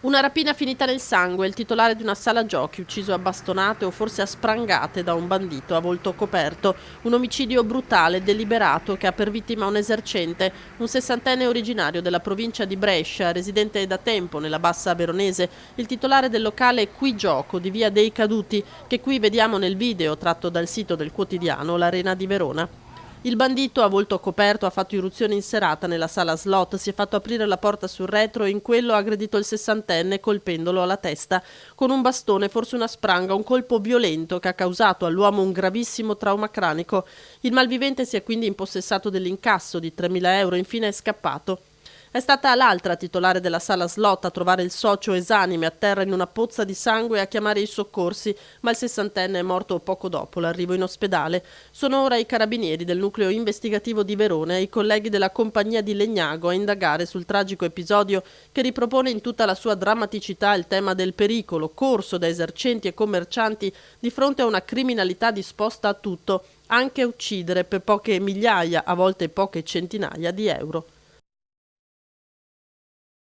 Una rapina finita nel sangue, il titolare di una sala giochi ucciso a bastonate o forse a sprangate da un bandito a volto coperto. Un omicidio brutale e deliberato che ha per vittima un esercente, un sessantenne originario della provincia di Brescia, residente da tempo nella bassa veronese, il titolare del locale Qui Gioco di via dei Caduti, che qui vediamo nel video tratto dal sito del quotidiano L'Arena di Verona. Il bandito a volto coperto ha fatto irruzione in serata nella sala slot, si è fatto aprire la porta sul retro e in quello ha aggredito il sessantenne colpendolo alla testa con un bastone, forse una spranga, un colpo violento che ha causato all'uomo un gravissimo trauma cranico. Il malvivente si è quindi impossessato dell'incasso di 3.000 euro e infine è scappato. È stata l'altra titolare della sala slot a trovare il socio esanime a terra in una pozza di sangue e a chiamare i soccorsi, ma il sessantenne è morto poco dopo l'arrivo in ospedale. Sono ora i carabinieri del nucleo investigativo di Verona e i colleghi della compagnia di Legnago a indagare sul tragico episodio che ripropone in tutta la sua drammaticità il tema del pericolo corso da esercenti e commercianti di fronte a una criminalità disposta a tutto, anche a uccidere per poche migliaia, a volte poche centinaia di euro.